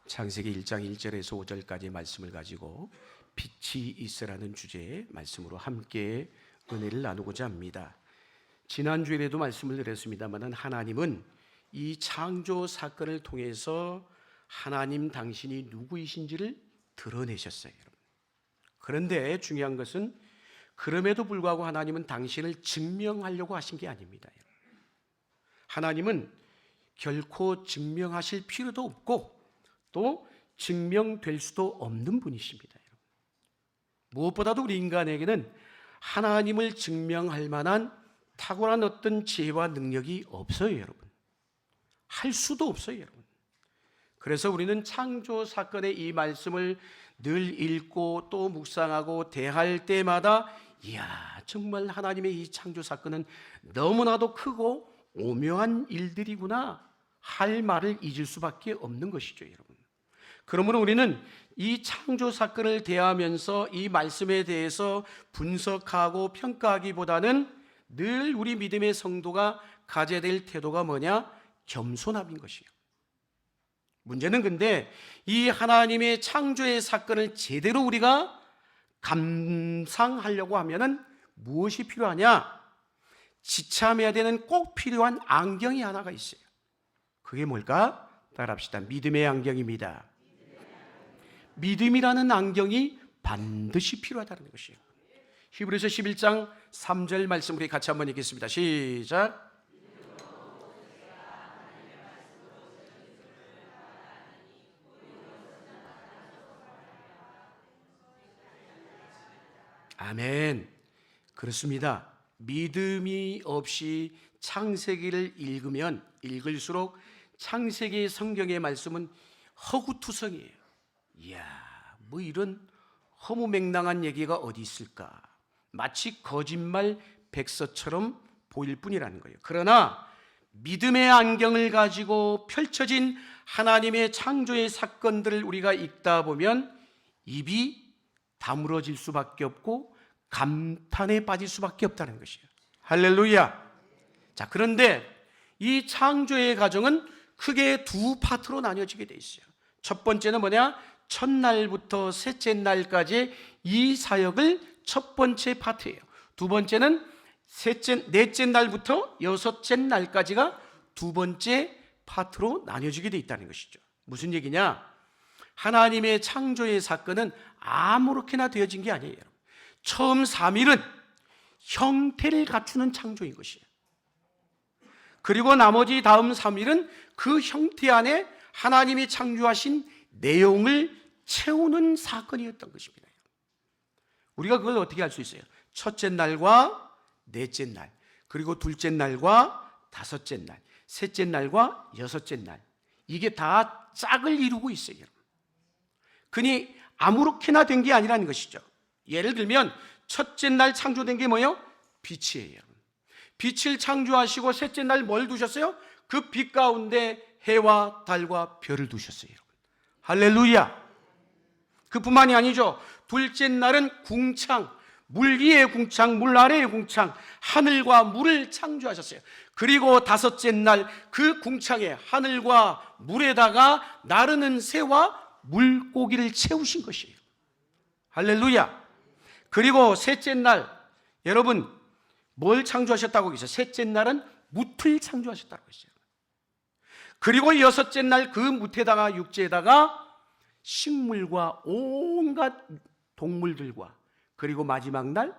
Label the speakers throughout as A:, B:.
A: 창세기 1장 1절에서 5절까지의 말씀을 가지고 빛이 있으라는 주제의 말씀으로 함께 은혜를 나누고자 합니다. 지난주에도 말씀을 드렸습니다만 하나님은 이 창조 사건을 통해서 하나님 당신이 누구이신지를 드러내셨어요. 그런데 중요한 것은 그럼에도 불구하고 하나님은 당신을 증명하려고 하신 게 아닙니다. 하나님은 결코 증명하실 필요도 없고 또 증명될 수도 없는 분이십니다. 무엇보다도 우리 인간에게는 하나님을 증명할 만한 탁월한 어떤 지혜와 능력이 없어요, 여러분. 할 수도 없어요, 여러분. 그래서 우리는 창조 사건의 이 말씀을 늘 읽고 또 묵상하고 대할 때마다 이야, 정말 하나님의 이 창조 사건은 너무나도 크고 오묘한 일들이구나 할 말을 잊을 수밖에 없는 것이죠, 여러분. 그러므로 우리는 이 창조 사건을 대하면서 이 말씀에 대해서 분석하고 평가하기보다는 늘 우리 믿음의 성도가 가져야 될 태도가 뭐냐? 겸손함인 것이에요. 문제는 근데 이 하나님의 창조의 사건을 제대로 우리가 감상하려고 하면은 무엇이 필요하냐? 지참해야 되는 꼭 필요한 안경이 하나가 있어요. 그게 뭘까? 따라합시다. 믿음의 안경입니다. 믿음이라는 안경이 반드시 필요하다는 것이에요. 히브리서 11장 3절 말씀 우리 같이 한번 읽겠습니다. 시작. 아멘. 그렇습니다. 믿음이 없이 창세기를 읽으면 읽을수록 창세기 성경의 말씀은 허구투성이에요. 이야, 뭐 이런 허무맹랑한 얘기가 어디 있을까? 마치 거짓말 백서처럼 보일 뿐이라는 거예요. 그러나 믿음의 안경을 가지고 펼쳐진 하나님의 창조의 사건들을 우리가 읽다 보면 입이 다물어질 수밖에 없고 감탄에 빠질 수밖에 없다는 것이에요. 할렐루야. 자, 그런데 이 창조의 과정은 크게 두 파트로 나뉘어지게 돼 있어요. 첫 번째는 뭐냐? 첫날부터 셋째 날까지 이 사역을 첫 번째 파트예요. 두 번째는 넷째 날부터 여섯째 날까지가 두 번째 파트로 나뉘어지게 돼 있다는 것이죠. 무슨 얘기냐? 하나님의 창조의 사건은 아무렇게나 되어진 게 아니에요. 처음 3일은 형태를 갖추는 창조인 것이에요. 그리고 나머지 다음 3일은 그 형태 안에 하나님이 창조하신 내용을 채우는 사건이었던 것입니다. 우리가 그걸 어떻게 알 수 있어요? 첫째 날과 넷째 날, 그리고 둘째 날과 다섯째 날, 셋째 날과 여섯째 날, 이게 다 짝을 이루고 있어요. 그니 아무렇게나 된 게 아니라는 것이죠. 예를 들면 첫째 날 창조된 게 뭐예요? 빛이에요. 빛을 창조하시고 셋째 날 뭘 두셨어요? 그 빛 가운데 해와 달과 별을 두셨어요. 할렐루야. 그뿐만이 아니죠. 둘째 날은 궁창, 물 위의 궁창, 물 아래의 궁창, 하늘과 물을 창조하셨어요. 그리고 다섯째 날 그 궁창에 하늘과 물에다가 나르는 새와 물고기를 채우신 것이에요. 할렐루야. 그리고 셋째 날, 여러분 뭘 창조하셨다고 했어요? 셋째 날은 무틀 창조하셨다고 했어요. 그리고 여섯째 날 그 무태다가 육지에다가 식물과 온갖 동물들과 그리고 마지막 날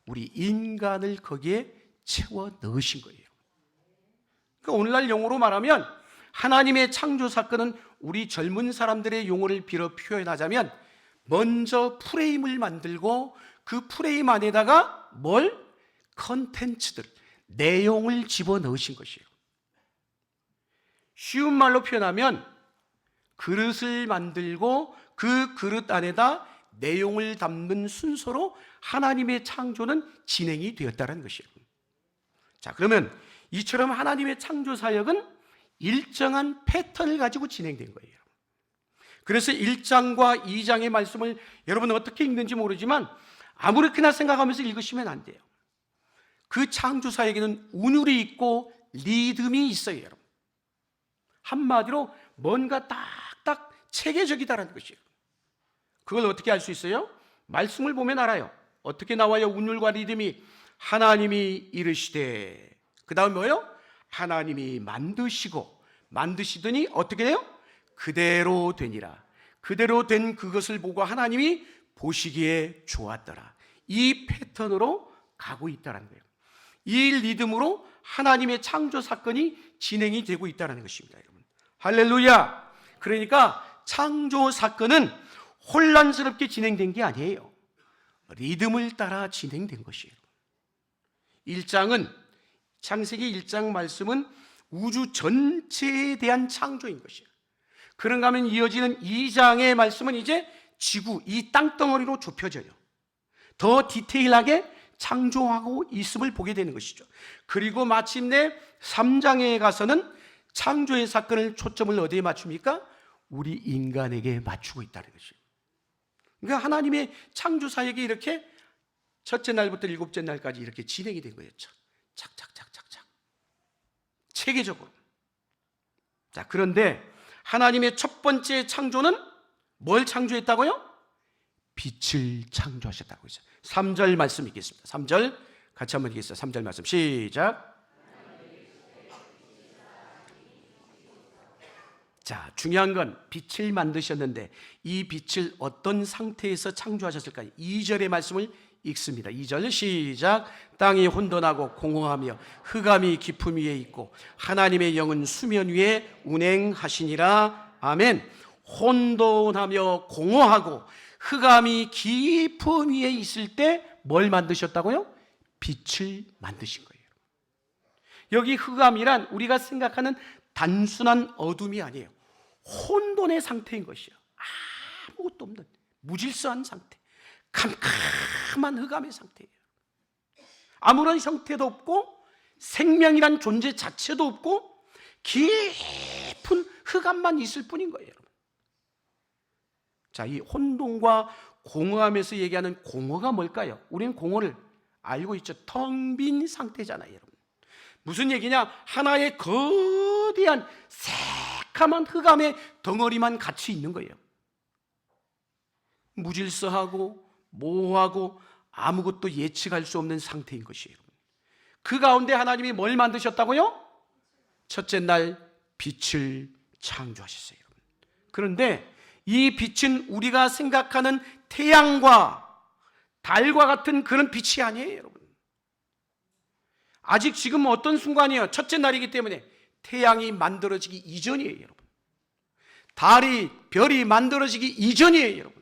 A: 우리 인간을 거기에 채워 넣으신 거예요. 그러니까 오늘날 용어로 말하면 하나님의 창조 사건은 우리 젊은 사람들의 용어를 빌어 표현하자면 먼저 프레임을 만들고 그 프레임 안에다가 뭘? 컨텐츠들, 내용을 집어넣으신 것이에요. 쉬운 말로 표현하면 그릇을 만들고 그 그릇 안에다 내용을 담는 순서로 하나님의 창조는 진행이 되었다는 것이에요. 자, 그러면 이처럼 하나님의 창조 사역은 일정한 패턴을 가지고 진행된 거예요. 그래서 1장과 2장의 말씀을 여러분 어떻게 읽는지 모르지만 아무렇게나 생각하면서 읽으시면 안 돼요. 그 창조 사역에는 운율이 있고 리듬이 있어요, 여러분. 한마디로 뭔가 딱딱 체계적이다라는 것이에요. 그걸 어떻게 알 수 있어요? 말씀을 보면 알아요. 어떻게 나와요? 운율과 리듬이 하나님이 이르시되, 그 다음 뭐예요? 하나님이 만드시더니 어떻게 돼요? 그대로 되니라. 그대로 된 그것을 보고 하나님이 보시기에 좋았더라. 이 패턴으로 가고 있다는 거예요. 이 리듬으로 하나님의 창조 사건이 진행이 되고 있다는 것입니다, 여러분. 할렐루야. 그러니까 창조 사건은 혼란스럽게 진행된 게 아니에요. 리듬을 따라 진행된 것이에요. 1장은, 창세기 1장 말씀은 우주 전체에 대한 창조인 것이에요. 그런가 하면 이어지는 2장의 말씀은 이제 지구, 이 땅덩어리로 좁혀져요. 더 디테일하게 창조하고 있음을 보게 되는 것이죠. 그리고 마침내 3장에 가서는 창조의 사건을 초점을 어디에 맞춥니까? 우리 인간에게 맞추고 있다는 것이죠. 그러니까 하나님의 창조 사역이 이렇게 첫째 날부터 일곱째 날까지 이렇게 진행이 된 거예요. 착착착착착. 체계적으로. 자, 그런데 하나님의 첫 번째 창조는 뭘 창조했다고요? 빛을 창조하셨다고 했어요. 3절 말씀 읽겠습니다. 3절 같이 한번 읽겠습니다. 3절 말씀 시작. 자, 중요한 건 빛을 만드셨는데 이 빛을 어떤 상태에서 창조하셨을까요? 2절의 말씀을 읽습니다. 2절 시작. 땅이 혼돈하고 공허하며 흑암이 깊음 위에 있고 하나님의 영은 수면 위에 운행하시니라. 아멘. 혼돈하며 공허하고 흑암이 깊음 위에 있을 때 뭘 만드셨다고요? 빛을 만드신 거예요. 여기 흑암이란 우리가 생각하는 단순한 어둠이 아니에요. 혼돈의 상태인 것이에요. 아무것도 없는 무질서한 상태, 캄캄한 흑암의 상태예요. 아무런 형태도 없고 생명이란 존재 자체도 없고 깊은 흑암만 있을 뿐인 거예요, 여러분. 자, 이 혼돈과 공허함에서 얘기하는 공허가 뭘까요? 우리는 공허를 알고 있죠. 텅 빈 상태잖아요, 여러분. 무슨 얘기냐? 하나의 거대한 새카만 흑암의 덩어리만 같이 있는 거예요. 무질서하고 모호하고 아무것도 예측할 수 없는 상태인 것이에요. 그 가운데 하나님이 뭘 만드셨다고요? 첫째 날 빛을 창조하셨어요. 그런데 이 빛은 우리가 생각하는 태양과 달과 같은 그런 빛이 아니에요, 여러분. 아직 지금 어떤 순간이에요? 첫째 날이기 때문에 태양이 만들어지기 이전이에요, 여러분. 달이, 별이 만들어지기 이전이에요, 여러분.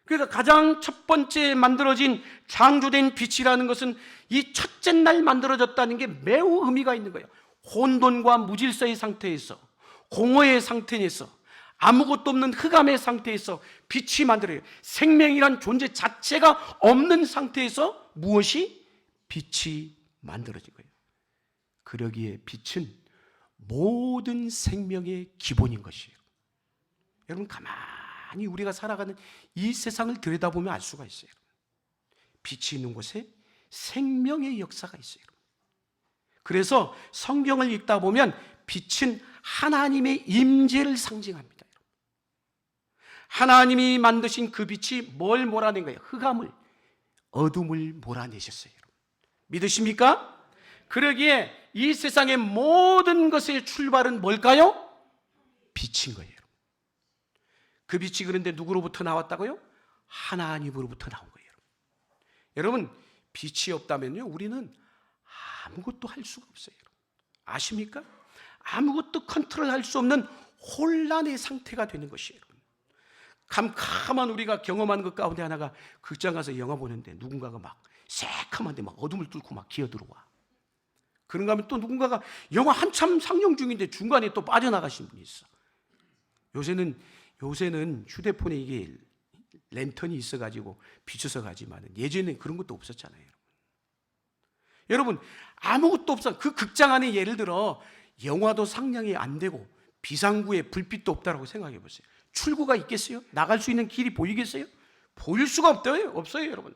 A: 그러니까 가장 첫 번째 만들어진 창조된 빛이라는 것은 이 첫째 날 만들어졌다는 게 매우 의미가 있는 거예요. 혼돈과 무질서의 상태에서, 공허의 상태에서, 아무것도 없는 흑암의 상태에서 빛이 만들어요. 생명이란 존재 자체가 없는 상태에서 무엇이? 빛이 만들어진 거예요. 그러기에 빛은 모든 생명의 기본인 것이에요. 여러분, 가만히 우리가 살아가는 이 세상을 들여다보면 알 수가 있어요. 빛이 있는 곳에 생명의 역사가 있어요. 그래서 성경을 읽다 보면 빛은 하나님의 임재를 상징합니다. 하나님이 만드신 그 빛이 뭘 몰아낸 거예요? 흑암을, 어둠을 몰아내셨어요. 믿으십니까? 그러기에 이 세상의 모든 것의 출발은 뭘까요? 빛인 거예요. 그 빛이 그런데 누구로부터 나왔다고요? 하나님으로부터 나온 거예요. 여러분, 빛이 없다면요, 우리는 아무것도 할 수가 없어요. 아십니까? 아무것도 컨트롤할 수 없는 혼란의 상태가 되는 것이에요. 캄캄한 우리가 경험하는 것 가운데 하나가 극장 가서 영화 보는데 누군가가 막 새카만데 막 어둠을 뚫고 막 기어들어와. 그런가 하면 또 누군가가 영화 한참 상영 중인데 중간에 또 빠져나가신 분이 있어. 요새는 휴대폰에 이게 랜턴이 있어가지고 비춰서 가지만 예전에는 그런 것도 없었잖아요. 여러분, 아무것도 없어. 그 극장 안에 예를 들어 영화도 상영이 안 되고 비상구에 불빛도 없다라고 생각해 보세요. 출구가 있겠어요? 나갈 수 있는 길이 보이겠어요? 보일 수가 없어요, 여러분.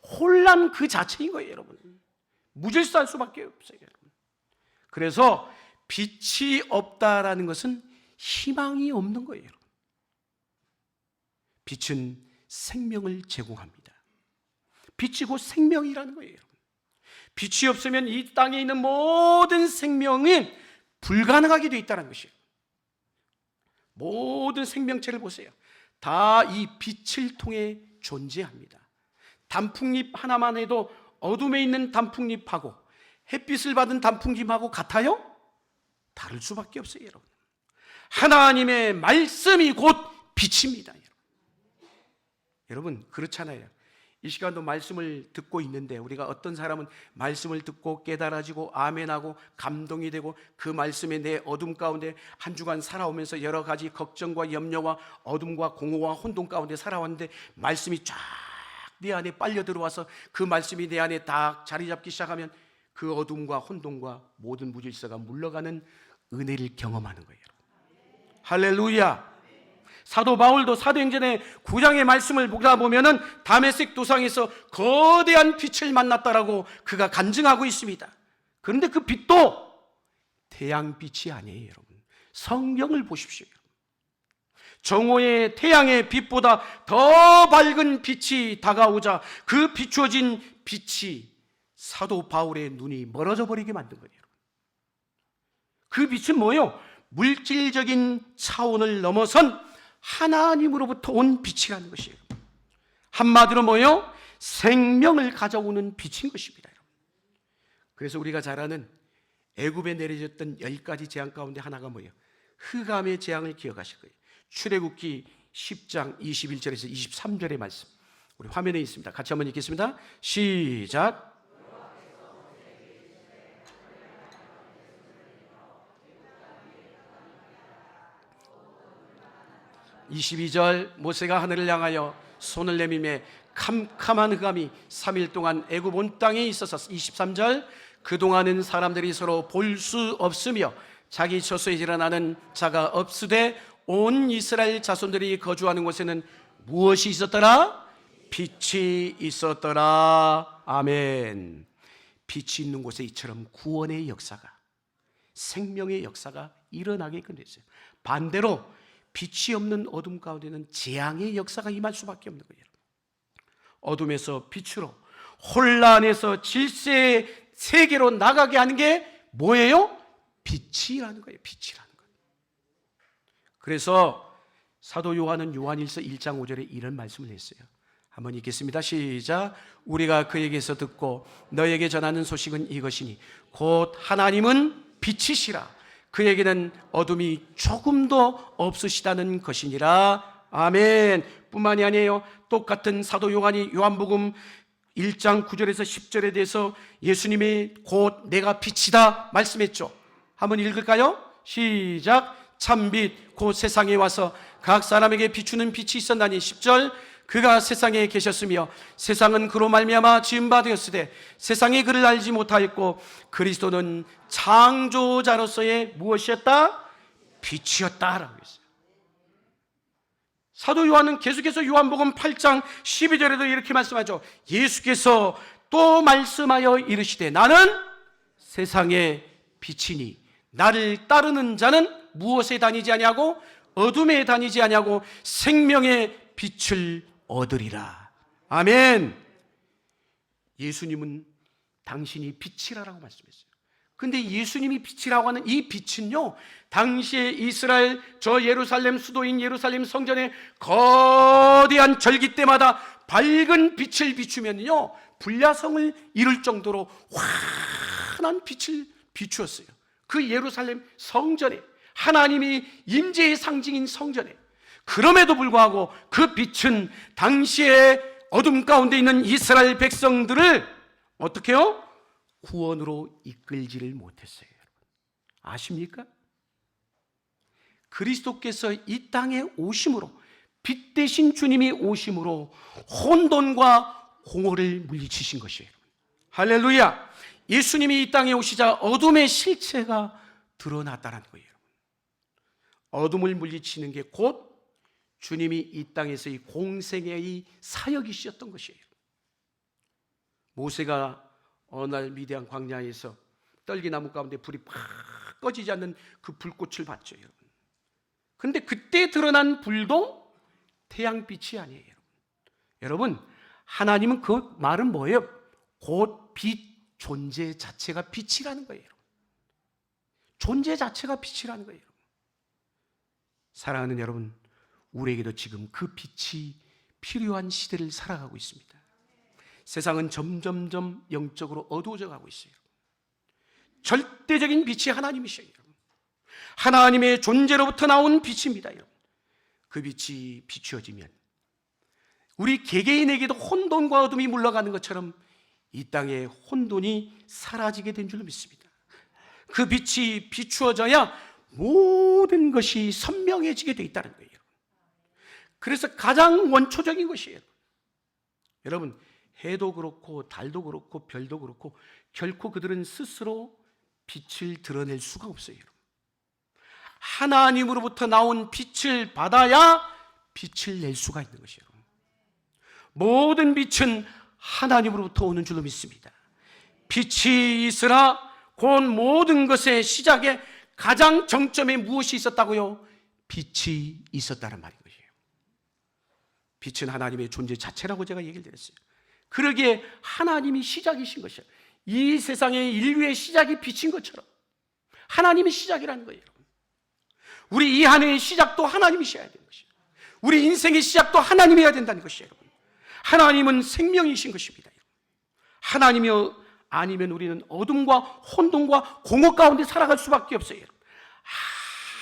A: 혼란 그 자체인 거예요, 여러분. 무질서할 수밖에 없어요, 여러분. 그래서 빛이 없다라는 것은 희망이 없는 거예요, 여러분. 빛은 생명을 제공합니다. 빛이 곧 생명이라는 거예요, 여러분. 빛이 없으면 이 땅에 있는 모든 생명이 불가능하게 되어 있다는 것이에요. 모든 생명체를 보세요. 다 이 빛을 통해 존재합니다. 단풍잎 하나만 해도 어둠에 있는 단풍잎하고 햇빛을 받은 단풍잎하고 같아요? 다를 수밖에 없어요, 여러분. 하나님의 말씀이 곧 빛입니다, 여러분. 여러분, 그렇잖아요. 이 시간도 말씀을 듣고 있는데 우리가 어떤 사람은 말씀을 듣고 깨달아지고 아멘하고 감동이 되고 그 말씀에 내 어둠 가운데 한 주간 살아오면서 여러 가지 걱정과 염려와 어둠과 공허와 혼돈 가운데 살아왔는데 말씀이 쫙 내 안에 빨려 들어와서 그 말씀이 내 안에 딱 자리 잡기 시작하면 그 어둠과 혼돈과 모든 무질서가 물러가는 은혜를 경험하는 거예요. 할렐루야. 사도 바울도 사도행전의 9장의 말씀을 보다 보면은 다메섹 도상에서 거대한 빛을 만났다라고 그가 간증하고 있습니다. 그런데 그 빛도 태양빛이 아니에요, 여러분. 성경을 보십시오. 정오의 태양의 빛보다 더 밝은 빛이 다가오자 그 비추어진 빛이 사도 바울의 눈이 멀어져 버리게 만든 거예요. 그 빛은 뭐예요? 물질적인 차원을 넘어선 하나님으로부터 온 빛이라는 것이에요. 한마디로 뭐예요? 생명을 가져오는 빛인 것입니다. 그래서 우리가 잘 아는 애굽에 내려졌던 10가지 재앙 가운데 하나가 뭐예요? 흑암의 재앙을 기억하실 거예요. 출애굽기 10장 21절에서 23절의 말씀, 우리 화면에 있습니다. 같이 한번 읽겠습니다. 시작. 22절, 모세가 하늘을 향하여 손을 내밀매 캄캄한 흑암이 3일 동안 애굽 온 땅에 있어서 23절, 그동안은 사람들이 서로 볼 수 없으며 자기 처소에 일어나는 자가 없으되 온 이스라엘 자손들이 거주하는 곳에는 무엇이 있었더라? 빛이 있었더라. 아멘. 빛이 있는 곳에 이처럼 구원의 역사가, 생명의 역사가 일어나게 됐어요. 반대로 빛이 없는 어둠 가운데는 재앙의 역사가 임할 수밖에 없는 거예요. 어둠에서 빛으로, 혼란에서 질서의 세계로 나가게 하는 게 뭐예요? 빛이라는 거예요. 빛이라는 거예요. 그래서 사도 요한은 요한일서 1장 5절에 이런 말씀을 했어요. 한번 읽겠습니다. 시작. 우리가 그에게서 듣고 너에게 전하는 소식은 이것이니 곧 하나님은 빛이시라. 그에게는 어둠이 조금도 없으시다는 것이니라. 아멘. 뿐만이 아니에요. 똑같은 사도 요한이 요한복음 1장 9절에서 10절에 대해서 예수님이 곧 내가 빛이다 말씀했죠. 한번 읽을까요? 시작. 참빛 곧 세상에 와서 각 사람에게 비추는 빛이 있었나니 10절. 그가 세상에 계셨으며 세상은 그로 말미암아 지은 바 되었으되 세상이 그를 알지 못하였고 그리스도는 창조자로서의 무엇이었다? 빛이었다라고 했어요. 사도 요한은 계속해서 요한복음 8장 12절에도 이렇게 말씀하죠. 예수께서 또 말씀하여 이르시되 나는 세상의 빛이니 나를 따르는 자는 무엇에 다니지 아니하고 어둠에 다니지 아니하고 생명의 빛을 얻으리라. 아멘. 예수님은 당신이 빛이라고 말씀했어요. 근데 예수님이 빛이라고 하는 이 빛은요, 당시에 이스라엘 저 예루살렘 수도인 예루살렘 성전에 거대한 절기 때마다 밝은 빛을 비추면요 불야성을 이룰 정도로 환한 빛을 비추었어요. 그 예루살렘 성전에, 하나님이 임재의 상징인 성전에. 그럼에도 불구하고 그 빛은 당시에 어둠 가운데 있는 이스라엘 백성들을 어떻게 해요? 구원으로 이끌지를 못했어요. 아십니까? 그리스도께서 이 땅에 오심으로, 빛 대신 주님이 오심으로 혼돈과 공허를 물리치신 것이에요. 할렐루야. 예수님이 이 땅에 오시자 어둠의 실체가 드러났다는 거예요. 어둠을 물리치는 게 곧 주님이 이 땅에서의 공생애의 사역이셨던 것이에요. 모세가 어느 날 미디안 광야에서 떨기나무 가운데 불이 팍 꺼지지 않는 그 불꽃을 봤죠, 여러분. 그런데 그때 드러난 불도 태양빛이 아니에요. 여러분, 하나님은 그 말은 뭐예요? 곧 빛, 존재 자체가 빛이라는 거예요. 존재 자체가 빛이라는 거예요. 사랑하는 여러분, 우리에게도 지금 그 빛이 필요한 시대를 살아가고 있습니다. 세상은 점점점 영적으로 어두워져 가고 있어요. 절대적인 빛이 하나님이셔요. 하나님의 존재로부터 나온 빛입니다. 그 빛이 비추어지면 우리 개개인에게도 혼돈과 어둠이 물러가는 것처럼 이 땅에 혼돈이 사라지게 된 줄로 믿습니다. 그 빛이 비추어져야 모든 것이 선명해지게 돼 있다는 거예요. 그래서 가장 원초적인 것이에요. 여러분, 해도 그렇고 달도 그렇고 별도 그렇고 결코 그들은 스스로 빛을 드러낼 수가 없어요. 하나님으로부터 나온 빛을 받아야 빛을 낼 수가 있는 것이에요. 모든 빛은 하나님으로부터 오는 줄로 믿습니다. 빛이 있으나 곧 모든 것의 시작에 가장 정점에 무엇이 있었다고요? 빛이 있었다는 말인 것이에요. 빛은 하나님의 존재 자체라고 제가 얘기를 드렸어요. 그러기에 하나님이 시작이신 것이에요. 이 세상의 인류의 시작이 빛인 것처럼 하나님이 시작이라는 거예요. 우리 이 한 해의 시작도 하나님이셔야 되는 것이에요. 우리 인생의 시작도 하나님이어야 된다는 것이에요. 여러분, 하나님은 생명이신 것입니다. 하나님이 아니면 우리는 어둠과 혼돈과 공허 가운데 살아갈 수밖에 없어요.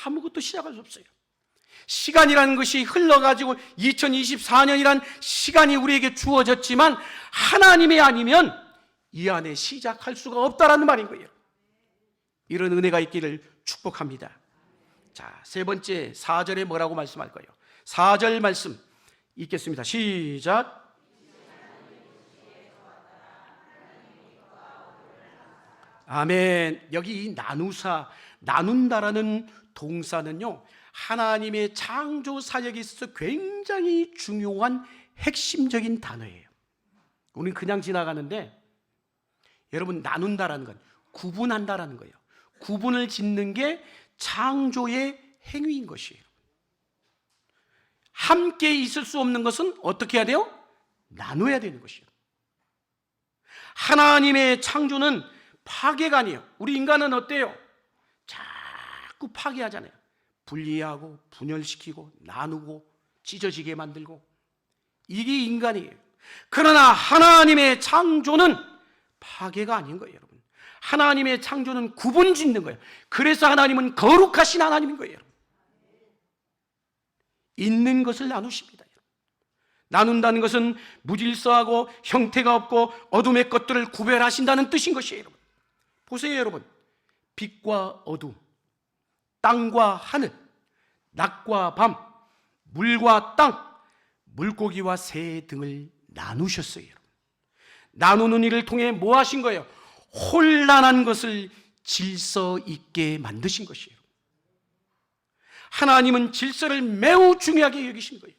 A: 아무것도 시작할 수 없어요. 시간이라는 것이 흘러가지고 2024년이란 시간이 우리에게 주어졌지만 하나님이 아니면 이 안에 시작할 수가 없다라는 말인 거예요. 이런 은혜가 있기를 축복합니다. 자, 세 번째 4절에 뭐라고 말씀할 거예요? 4절 말씀 읽겠습니다. 시작. 아멘. 여기 이 나눈다라는 동사는요, 하나님의 창조 사역에 있어서 굉장히 중요한 핵심적인 단어예요. 우리는 그냥 지나가는데 여러분, 나눈다라는 건 구분한다라는 거예요. 구분을 짓는 게 창조의 행위인 것이에요. 함께 있을 수 없는 것은 어떻게 해야 돼요? 나눠야 되는 것이에요. 하나님의 창조는 파괴가 아니에요. 우리 인간은 어때요? 자꾸 파괴하잖아요. 분리하고 분열시키고 나누고 찢어지게 만들고, 이게 인간이에요. 그러나 하나님의 창조는 파괴가 아닌 거예요. 여러분, 하나님의 창조는 구분 짓는 거예요. 그래서 하나님은 거룩하신 하나님인 거예요. 여러분, 있는 것을 나누십니다. 나눈다는 것은 무질서하고 형태가 없고 어둠의 것들을 구별하신다는 뜻인 것이에요. 여러분, 보세요. 여러분, 빛과 어둠, 땅과 하늘, 낮과 밤, 물과 땅, 물고기와 새 등을 나누셨어요. 여러분, 나누는 일을 통해 뭐 하신 거예요? 혼란한 것을 질서 있게 만드신 것이에요. 하나님은 질서를 매우 중요하게 여기신 거예요.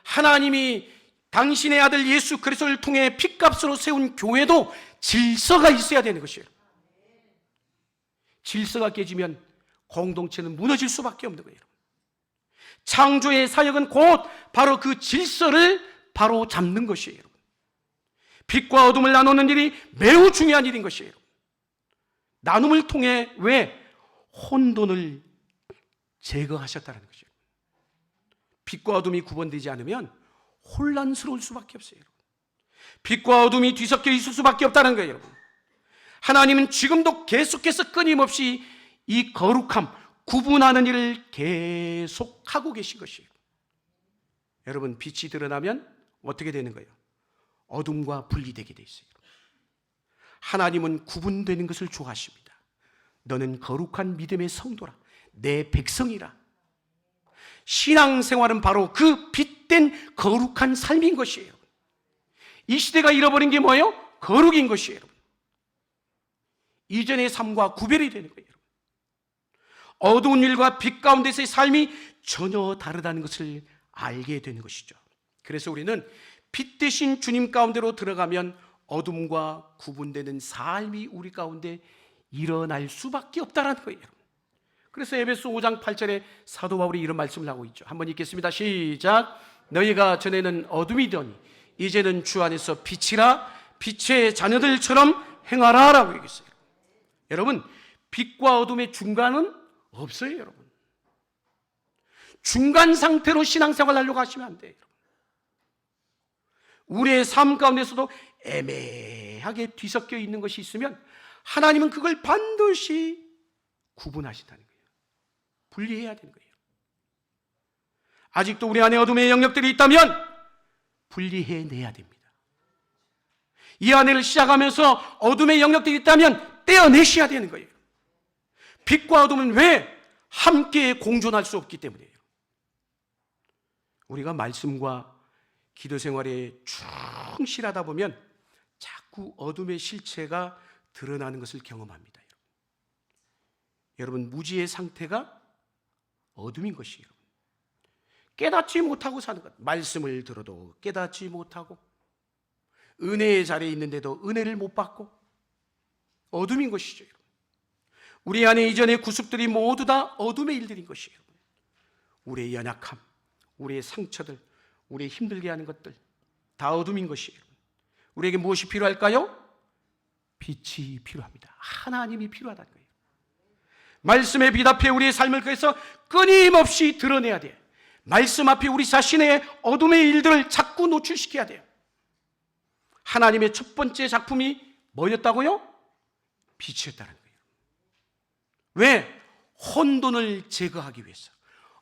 A: 하나님이 당신의 아들 예수 그리스도를 통해 핏값으로 세운 교회도 질서가 있어야 되는 것이에요. 질서가 깨지면 공동체는 무너질 수밖에 없는 거예요. 창조의 사역은 곧 바로 그 질서를 바로 잡는 것이에요. 빛과 어둠을 나누는 일이 매우 중요한 일인 것이에요. 나눔을 통해 왜? 혼돈을 제거하셨다는 거죠. 빛과 어둠이 구분되지 않으면 혼란스러울 수밖에 없어요. 빛과 어둠이 뒤섞여 있을 수밖에 없다는 거예요. 여러분, 하나님은 지금도 계속해서 끊임없이 이 거룩함, 구분하는 일을 계속하고 계신 것이에요. 여러분, 빛이 드러나면 어떻게 되는 거예요? 어둠과 분리되게 돼 있어요. 하나님은 구분되는 것을 좋아하십니다. 너는 거룩한 믿음의 성도라, 내 백성이라. 신앙생활은 바로 그 빛된 거룩한 삶인 것이에요. 이 시대가 잃어버린 게 뭐예요? 거룩인 것이에요. 이전의 삶과 구별이 되는 거예요. 어두운 일과 빛 가운데서의 삶이 전혀 다르다는 것을 알게 되는 것이죠. 그래서 우리는 빛 대신 주님 가운데로 들어가면 어둠과 구분되는 삶이 우리 가운데 일어날 수밖에 없다는 거예요. 그래서 에베소 5장 8절에 사도 바울이 이런 말씀을 하고 있죠. 한번 읽겠습니다. 시작. 너희가 전에는 어둠이더니 이제는 주 안에서 빛이라, 빛의 자녀들처럼 행하라 라고 얘기했어요. 여러분, 빛과 어둠의 중간은 없어요. 여러분, 중간 상태로 신앙생활 하려고 하시면 안 돼요. 우리의 삶 가운데서도 애매하게 뒤섞여 있는 것이 있으면 하나님은 그걸 반드시 구분하신다는 거예요. 분리해야 되는 거예요. 아직도 우리 안에 어둠의 영역들이 있다면 분리해내야 됩니다. 이 안에를 시작하면서 어둠의 영역들이 있다면 떼어내셔야 되는 거예요. 빛과 어둠은 왜 함께 공존할 수 없기 때문이에요. 우리가 말씀과 기도 생활에 충실하다 보면 자꾸 어둠의 실체가 드러나는 것을 경험합니다. 여러분, 무지의 상태가 어둠인 것이에요. 깨닫지 못하고 사는 것, 말씀을 들어도 깨닫지 못하고 은혜의 자리에 있는데도 은혜를 못 받고 어둠인 것이죠. 우리 안에 이전의 구습들이 모두 다 어둠의 일들인 것이에요. 우리의 연약함, 우리의 상처들, 우리의 힘들게 하는 것들 다 어둠인 것이에요. 우리에게 무엇이 필요할까요? 빛이 필요합니다. 하나님이 필요하다는 거예요. 말씀에 빛 앞에 우리의 삶을 그래서 끊임없이 드러내야 돼요. 말씀 앞에 우리 자신의 어둠의 일들을 자꾸 노출시켜야 돼요. 하나님의 첫 번째 작품이 뭐였다고요? 빛이었다는 거예요. 왜? 혼돈을 제거하기 위해서,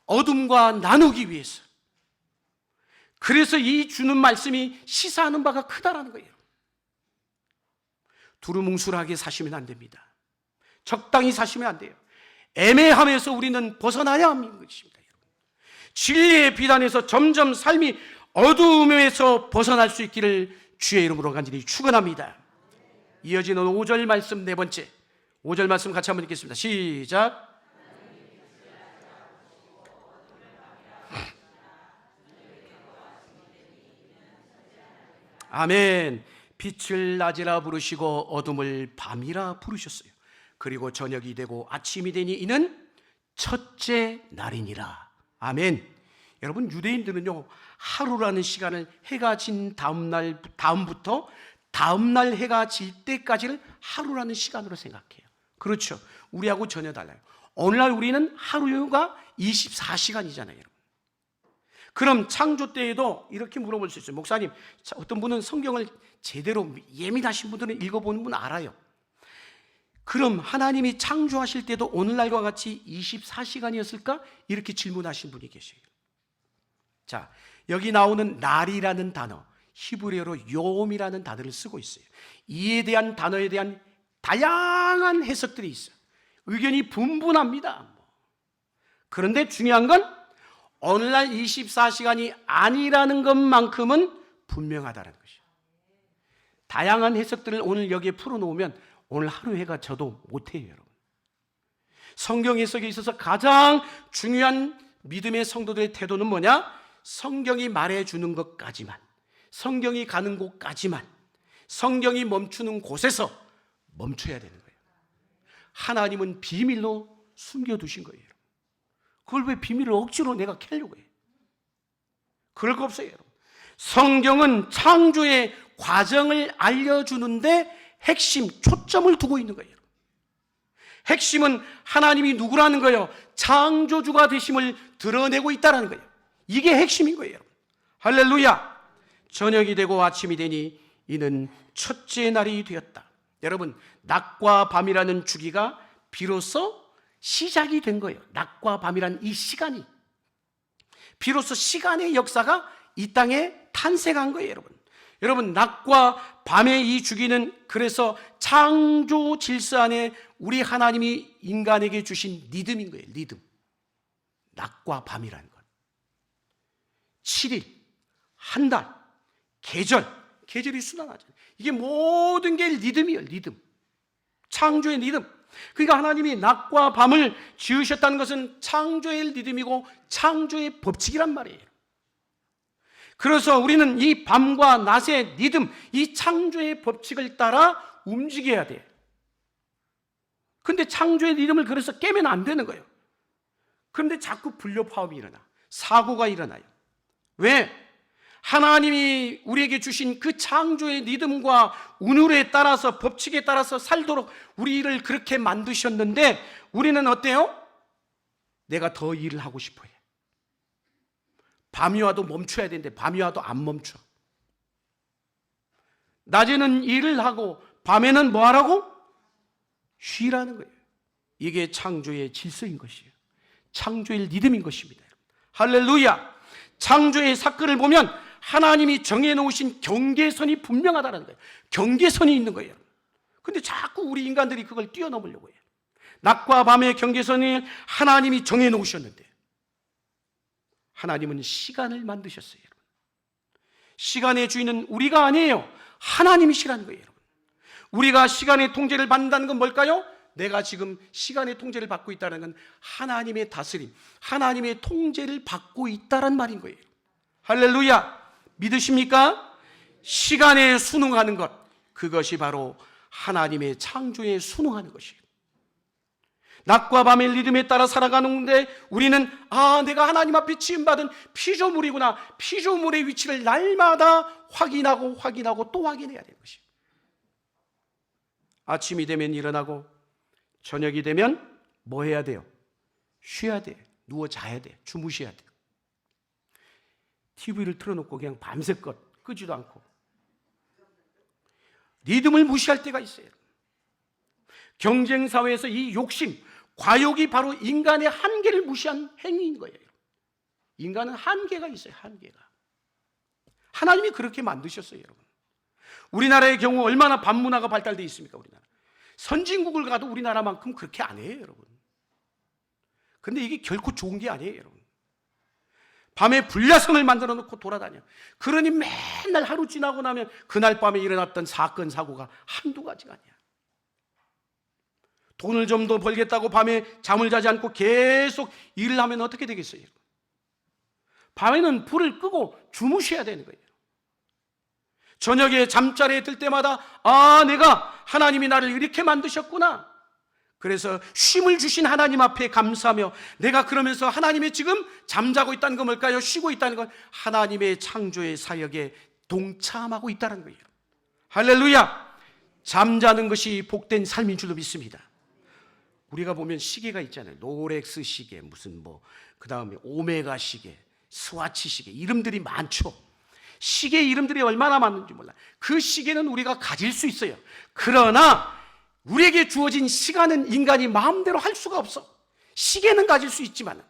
A: 어둠과 나누기 위해서. 그래서 이 주는 말씀이 시사하는 바가 크다라는 거예요. 두루뭉술하게 사시면 안 됩니다. 적당히 사시면 안 돼요. 애매함에서 우리는 벗어나야 하는 것입니다. 진리의 비단에서 점점 삶이 어두움에서 벗어날 수 있기를 주의 이름으로 간절히 축원합니다. 이어지는 5절 말씀 네 번째, 5절 말씀 같이 한번 읽겠습니다. 시작. 아멘. 빛을 낮이라 부르시고 어둠을 밤이라 부르셨어요. 그리고 저녁이 되고 아침이 되니 이는 첫째 날이니라. 아멘. 여러분, 유대인들은요, 하루라는 시간을 해가 진 다음부터 다음날 해가 질 때까지를 하루라는 시간으로 생각해요. 그렇죠. 우리하고 전혀 달라요. 오늘날 우리는 하루가 24시간이잖아요. 여러분. 그럼 창조 때에도 이렇게 물어볼 수 있어요. 목사님, 어떤 분은 성경을 제대로 예민하신 분들은 읽어보는 분 알아요. 그럼 하나님이 창조하실 때도 오늘날과 같이 24시간이었을까? 이렇게 질문하신 분이 계세요. 자, 여기 나오는 날이라는 단어, 히브리어로 요음이라는 단어를 쓰고 있어요. 이에 대한 단어에 대한 다양한 해석들이 있어요. 의견이 분분합니다. 그런데 중요한 건 오늘날 24시간이 아니라는 것만큼은 분명하다는 것이에요. 다양한 해석들을 오늘 여기에 풀어놓으면 오늘 하루 해가 져도 못해요, 여러분. 성경 해석에 있어서 가장 중요한 믿음의 성도들의 태도는 뭐냐? 성경이 말해주는 것까지만, 성경이 가는 곳까지만, 성경이 멈추는 곳에서 멈춰야 되는 거예요. 하나님은 비밀로 숨겨두신 거예요. 그걸 왜 비밀을 억지로 내가 캐려고 해요? 그럴 거 없어요, 여러분. 성경은 창조의 과정을 알려주는데 핵심, 초점을 두고 있는 거예요. 핵심은 하나님이 누구라는 거예요? 창조주가 되심을 드러내고 있다는 거예요. 이게 핵심인 거예요. 할렐루야. 저녁이 되고 아침이 되니 이는 첫째 날이 되었다. 여러분, 낮과 밤이라는 주기가 비로소 시작이 된 거예요. 낮과 밤이라는 이 시간이 비로소 시간의 역사가 이 땅에 탄생한 거예요. 여러분, 낮과 밤의 이 주기는 그래서 창조 질서 안에 우리 하나님이 인간에게 주신 리듬인 거예요. 리듬. 낮과 밤이라는 것. 7일, 한 달, 계절이 순환하잖아요. 이게 모든 게 리듬이에요. 리듬. 창조의 리듬. 그러니까 하나님이 낮과 밤을 지으셨다는 것은 창조의 리듬이고 창조의 법칙이란 말이에요. 그래서 우리는 이 밤과 낮의 리듬, 이 창조의 법칙을 따라 움직여야 돼요. 근데 창조의 리듬을 그래서 깨면 안 되는 거예요. 그런데 자꾸 불협화음이 일어나, 사고가 일어나요. 왜? 하나님이 우리에게 주신 그 창조의 리듬과 운율에 따라서, 법칙에 따라서 살도록 우리를 그렇게 만드셨는데 우리는 어때요? 내가 더 일을 하고 싶어 해. 밤이 와도 멈춰야 되는데 밤이 와도 안 멈춰. 낮에는 일을 하고 밤에는 뭐 하라고? 쉬라는 거예요. 이게 창조의 질서인 것이에요. 창조의 리듬인 것입니다. 할렐루야. 창조의 사건을 보면 하나님이 정해놓으신 경계선이 분명하다는 거예요. 경계선이 있는 거예요. 근데 자꾸 우리 인간들이 그걸 뛰어넘으려고 해요. 낮과 밤의 경계선이 하나님이 정해놓으셨는데 하나님은 시간을 만드셨어요. 여러분. 시간의 주인은 우리가 아니에요. 하나님이시라는 거예요. 여러분. 우리가 시간의 통제를 받는다는 건 뭘까요? 내가 지금 시간의 통제를 받고 있다는 건 하나님의 다스림, 하나님의 통제를 받고 있다는 말인 거예요. 할렐루야. 믿으십니까? 시간에 순응하는 것, 그것이 바로 하나님의 창조에 순응하는 것이에요. 낮과 밤의 리듬에 따라 살아가는데 우리는 내가 하나님 앞에 지음받은 피조물이구나. 피조물의 위치를 날마다 확인하고 또 확인해야 되는 것이에요. 아침이 되면 일어나고 저녁이 되면 뭐 해야 돼요? 쉬어야 돼. 누워 자야 돼. 주무셔야 돼. TV를 틀어놓고 그냥 밤새껏 끄지도 않고 리듬을 무시할 때가 있어요. 경쟁사회에서 이 욕심, 과욕이 바로 인간의 한계를 무시한 행위인 거예요. 인간은 한계가 있어요. 한계가. 하나님이 그렇게 만드셨어요. 여러분. 우리나라의 경우 얼마나 밤문화가 발달되어 있습니까? 우리나라. 선진국을 가도 우리나라만큼 그렇게 안 해요. 여러분. 근데 이게 결코 좋은 게 아니에요. 여러분. 밤에 불야성을 만들어 놓고 돌아다녀. 그러니 맨날 하루 지나고 나면 그날 밤에 일어났던 사건, 사고가 한두 가지가 아니야. 돈을 좀 더 벌겠다고 밤에 잠을 자지 않고 계속 일을 하면 어떻게 되겠어요? 밤에는 불을 끄고 주무셔야 되는 거예요. 저녁에 잠자리에 들 때마다 내가 하나님이 나를 이렇게 만드셨구나. 그래서 쉼을 주신 하나님 앞에 감사하며 내가 그러면서 하나님의 지금 잠자고 있다는 건 뭘까요? 쉬고 있다는 건 하나님의 창조의 사역에 동참하고 있다는 거예요. 할렐루야. 잠자는 것이 복된 삶인 줄로 믿습니다. 우리가 보면 시계가 있잖아요. 롤렉스 시계, 무슨 그 다음에 오메가 시계, 스와치 시계, 이름들이 많죠. 시계 이름들이 얼마나 많은지 몰라. 그 시계는 우리가 가질 수 있어요. 그러나 우리에게 주어진 시간은 인간이 마음대로 할 수가 없어. 시계는 가질 수 있지만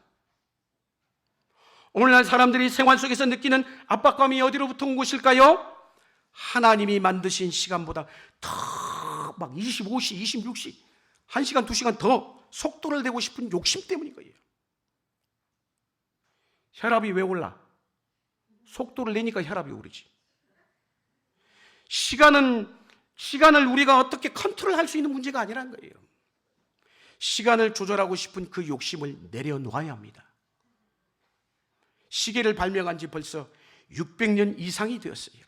A: 오늘날 사람들이 생활 속에서 느끼는 압박감이 어디로부터 온 것일까요? 하나님이 만드신 시간보다 더 막 25시, 26시 1시간, 2시간 더 속도를 내고 싶은 욕심 때문인 거예요. 혈압이 왜 올라? 속도를 내니까 혈압이 오르지. 시간을 우리가 어떻게 컨트롤할 수 있는 문제가 아니라는 거예요. 시간을 조절하고 싶은 그 욕심을 내려놓아야 합니다. 시계를 발명한 지 벌써 600년 이상이 되었어요.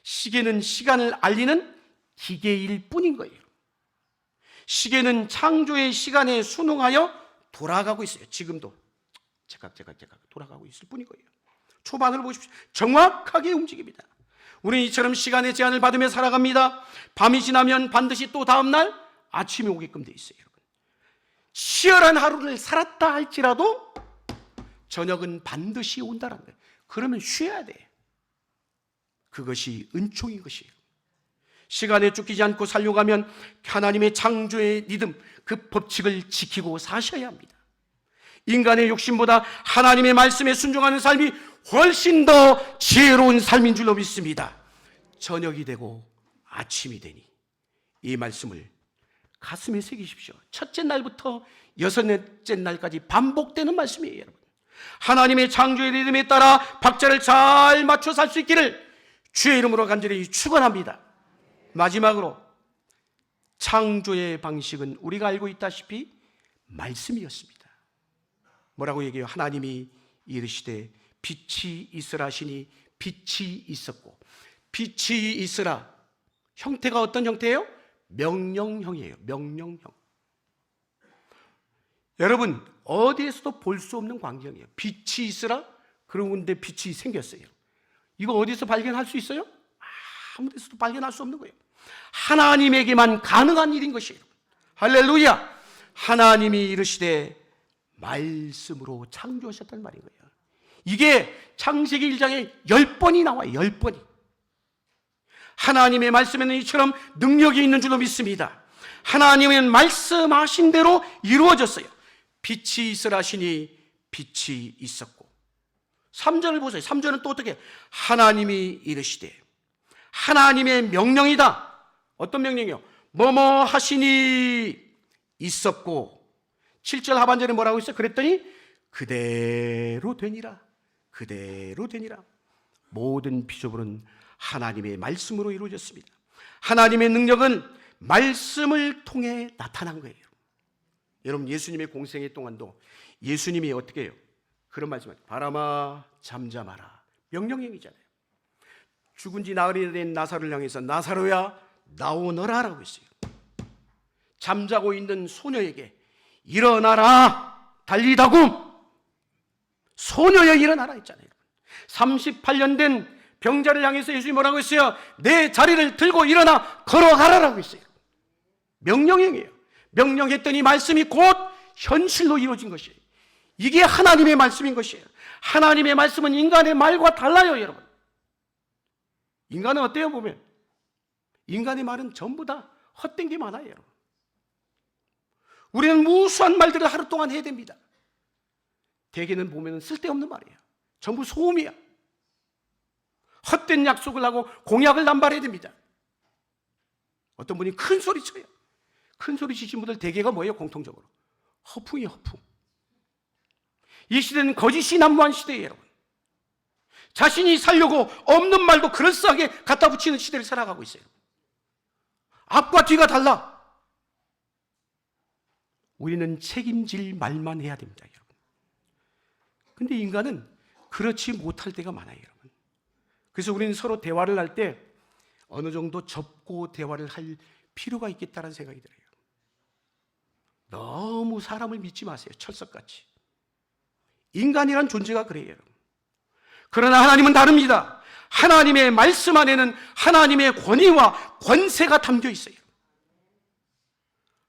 A: 시계는 시간을 알리는 기계일 뿐인 거예요. 시계는 창조의 시간에 순응하여 돌아가고 있어요. 지금도 제가 돌아가고 있을 뿐인 거예요. 초반을 보십시오. 정확하게 움직입니다. 우리는 이처럼 시간의 제한을 받으며 살아갑니다. 밤이 지나면 반드시 또 다음날 아침이 오게끔 돼 있어요. 여러분. 치열한 하루를 살았다 할지라도 저녁은 반드시 온다는 거예요. 그러면 쉬어야 돼. 그것이 은총인 것이에요. 시간에 쫓기지 않고 살려고 하면 하나님의 창조의 리듬, 그 법칙을 지키고 사셔야 합니다. 인간의 욕심보다 하나님의 말씀에 순종하는 삶이 훨씬 더 지혜로운 삶인 줄로 믿습니다. 저녁이 되고 아침이 되니 이 말씀을 가슴에 새기십시오. 첫째 날부터 여섯째 날까지 반복되는 말씀이에요. 여러분. 하나님의 창조의 리듬에 따라 박자를 잘 맞춰 살 수 있기를 주의 이름으로 간절히 축원합니다. 마지막으로 창조의 방식은 우리가 알고 있다시피 말씀이었습니다. 뭐라고 얘기해요? 하나님이 이르시되 빛이 있으라 하시니 빛이 있었고, 빛이 있으라 형태가 어떤 형태예요? 명령형이에요. 명령형. 여러분, 어디에서도 볼 수 없는 광경이에요. 빛이 있으라 그런데 빛이 생겼어요. 이거 어디서 발견할 수 있어요? 아무 데서도 발견할 수 없는 거예요. 하나님에게만 가능한 일인 것이에요. 할렐루야. 하나님이 이르시되 말씀으로 창조하셨단 말인 거예요. 이게 창세기 1장에 10번이 나와요. 10번이. 하나님의 말씀에는 이처럼 능력이 있는 줄로 믿습니다. 하나님은 말씀하신 대로 이루어졌어요. 빛이 있으라 하시니 빛이 있었고. 3절을 보세요. 3절은 또 어떻게? 하나님이 이르시되. 하나님의 명령이다. 어떤 명령이요? 뭐뭐 하시니 있었고. 7절 하반절에 뭐라고 있어요? 그랬더니 그대로 되니라. 그대로 되니라. 모든 피조물은 하나님의 말씀으로 이루어졌습니다. 하나님의 능력은 말씀을 통해 나타난 거예요. 여러분, 예수님의 공생애 동안도 예수님이 어떻게 해요? 그런 말씀을 바람아 잠잠하라. 명령형이잖아요. 죽은 지 나흘이 된 나사로를 향해서 나사로야 나오너라 라고 했어요. 잠자고 있는 소녀에게 일어나라 달리다굼. 소녀여 일어나라 했잖아요. 38년 된 병자를 향해서 예수님이 뭐라고 했어요? 내 자리를 들고 일어나 걸어가라라고 했어요. 명령형이에요. 명령했더니 말씀이 곧 현실로 이루어진 것이에요. 이게 하나님의 말씀인 것이에요. 하나님의 말씀은 인간의 말과 달라요, 여러분. 인간은 어때요, 보면? 인간의 말은 전부 다 헛된 게 많아요, 여러분. 우리는 무수한 말들을 하루 동안 해야 됩니다. 대개는 보면 쓸데없는 말이에요. 전부 소음이야. 헛된 약속을 하고 공약을 남발해야 됩니다. 어떤 분이 큰 소리 쳐요. 큰 소리 치신 분들 대개가 뭐예요? 공통적으로 허풍이에요. 허풍. 이 시대는 거짓이 난무한 시대예요, 여러분. 자신이 살려고 없는 말도 그럴싸하게 갖다 붙이는 시대를 살아가고 있어요. 앞과 뒤가 달라. 우리는 책임질 말만 해야 됩니다, 여러분. 근데 인간은 그렇지 못할 때가 많아요, 여러분. 그래서 우리는 서로 대화를 할 때 어느 정도 접고 대화를 할 필요가 있겠다는 생각이 들어요. 너무 사람을 믿지 마세요. 철석같이. 인간이란 존재가 그래요, 여러분. 그러나 하나님은 다릅니다. 하나님의 말씀 안에는 하나님의 권위와 권세가 담겨 있어요.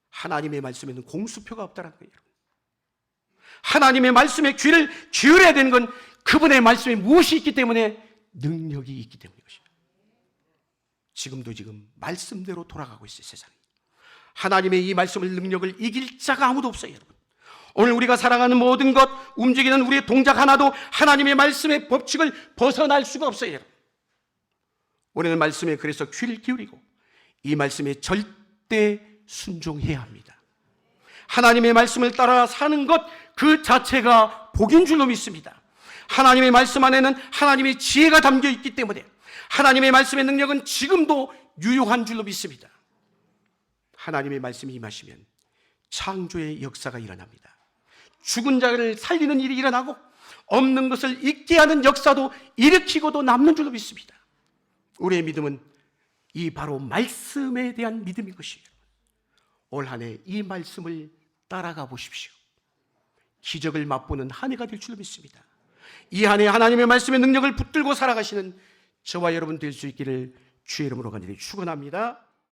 A: 하나님의 말씀에는 공수표가 없다는 거예요. 하나님의 말씀에 귀를 기울여야 되는 건 그분의 말씀에 무엇이 있기 때문에? 능력이 있기 때문인 것이에요. 지금도 지금 말씀대로 돌아가고 있어요, 세상이. 하나님의 이 말씀을 능력을 이길 자가 아무도 없어요, 여러분. 오늘 우리가 살아가는 모든 것, 움직이는 우리의 동작 하나도 하나님의 말씀의 법칙을 벗어날 수가 없어요, 여러분. 우리는 말씀에 그래서 귀를 기울이고 이 말씀에 절대 순종해야 합니다. 하나님의 말씀을 따라 사는 것 그 자체가 복인 줄로 믿습니다. 하나님의 말씀 안에는 하나님의 지혜가 담겨 있기 때문에 하나님의 말씀의 능력은 지금도 유효한 줄로 믿습니다. 하나님의 말씀이 임하시면 창조의 역사가 일어납니다. 죽은 자를 살리는 일이 일어나고 없는 것을 있게 하는 역사도 일으키고도 남는 줄로 믿습니다. 우리의 믿음은 이 바로 말씀에 대한 믿음인 것이에요. 올 한 해 이 말씀을 따라가 보십시오. 기적을 맛보는 한 해가 될 줄로 믿습니다. 이 한 해 하나님의 말씀의 능력을 붙들고 살아가시는 저와 여러분 될 수 있기를 주의 이름으로 간절히 축원합니다.